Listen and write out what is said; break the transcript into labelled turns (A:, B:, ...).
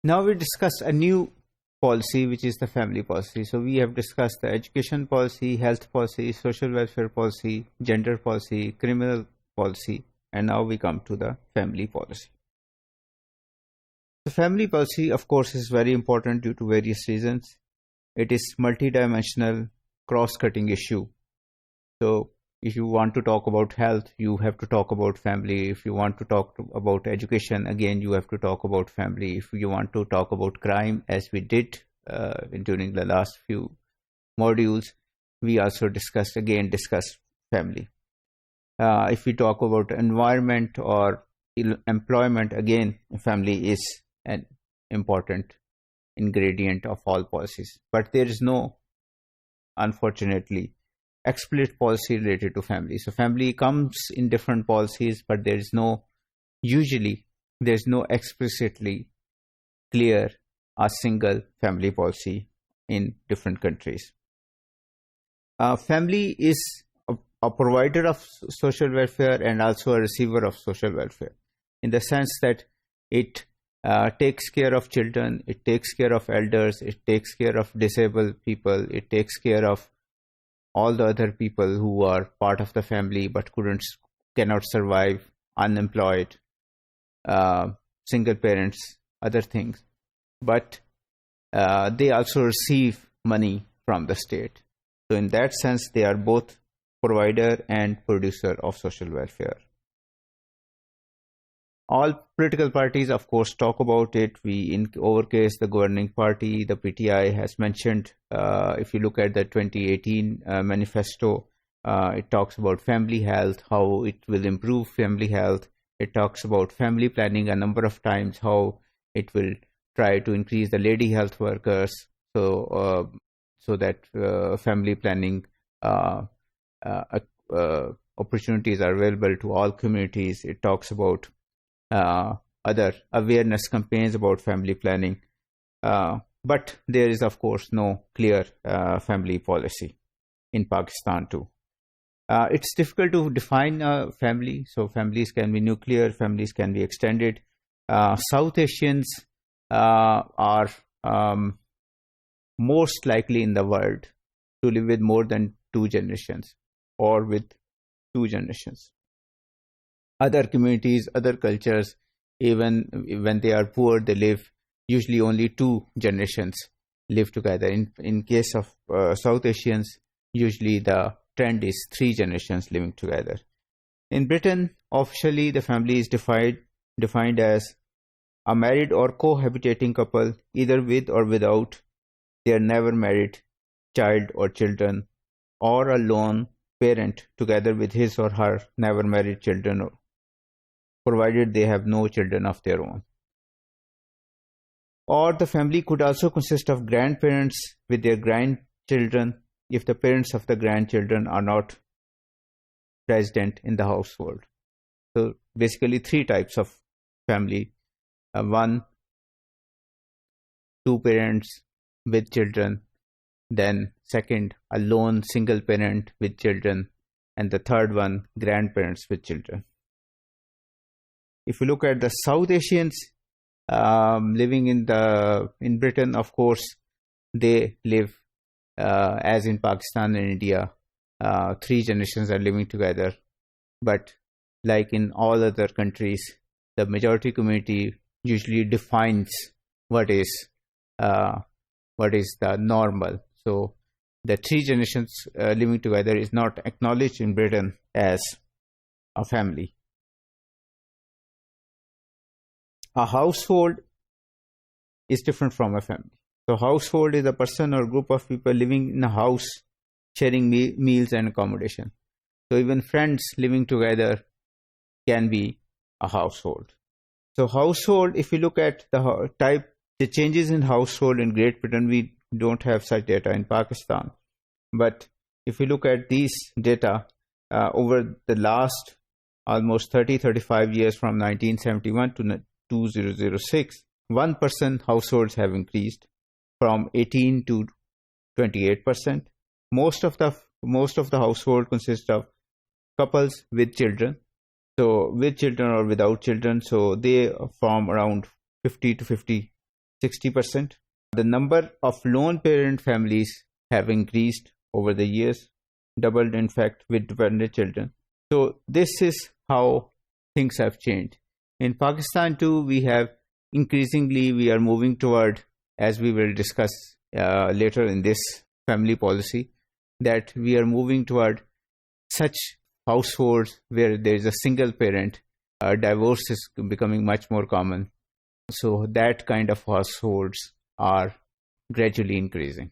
A: Now we discuss a new policy, which is the family policy. So we have discussed the education policy, health policy, social welfare policy, gender policy, criminal policy, and now we come to the family policy. The family policy, of course, is very important due to various reasons. It is multidimensional, cross-cutting issue. So if you want to talk about health, you have to talk about family. If you want to talk about education, again, you have to talk about family. If you want to talk about crime, as we did during the last few modules, we also discussed family. If we talk about environment or employment, again, family is an important ingredient of all policies. But there is no, unfortunately, explicit policy related to family. So family comes in different policies, but usually there's no explicitly clear a single family policy in different countries. Family is a provider of social welfare and also a receiver of social welfare, in the sense that it takes care of children, it takes care of elders, it takes care of disabled people, it takes care of all the other people who are part of the family but cannot survive, unemployed, single parents, other things. But they also receive money from the state. So in that sense, they are both provider and producer of social welfare. All political parties, of course, talk about it. In our case, the governing party, the PTI, has mentioned, if you look at the 2018 manifesto, it talks about family health, how it will improve family health. It talks about family planning a number of times, how it will try to increase the lady health workers, so that family planning opportunities are available to all communities. It talks about other awareness campaigns about family planning, but there is, of course, no clear family policy in Pakistan too. It's difficult to define a family. So families can be nuclear, families can be extended. South Asians are most likely in the world to live with more than 2 generations or with 2 generations. Other communities, other cultures, even when they are poor, they live usually only 2 generations live together. In case of South Asians, usually the trend is 3 generations living together. In Britain, officially the family is defined as a married or cohabitating couple, either with or without their never married child or children, or a lone parent together with his or her never married children, provided they have no children of their own. Or the family could also consist of grandparents with their grandchildren if the parents of the grandchildren are not resident in the household. So basically 3 types of family. 1, 2 parents with children. Then second, a lone single parent with children. And the third one, grandparents with children. If you look at the South Asians living in Britain, of course, they live as in Pakistan and India, 3 generations are living together. But like in all other countries, the majority community usually defines what is the normal. So the 3 generations living together is not acknowledged in Britain as a family. A household is different from a family. So household is a person or group of people living in a house, sharing meals and accommodation. So even friends living together can be a household. So household, if you look at the changes in household in Great Britain, we don't have such data in Pakistan. But if you look at these data over the last almost 35 years, from 1971 to 2006, 1% households have increased from 18 to 28%. Most of the household consists of couples with children. So with children or without children, so they form around 50 to 60%. The number of lone parent families have increased over the years, doubled in fact with dependent children. So this is how things have changed. In Pakistan too, we are moving toward, as we will discuss later in this family policy, that we are moving toward such households where there is a single parent. Divorce is becoming much more common. So that kind of households are gradually increasing.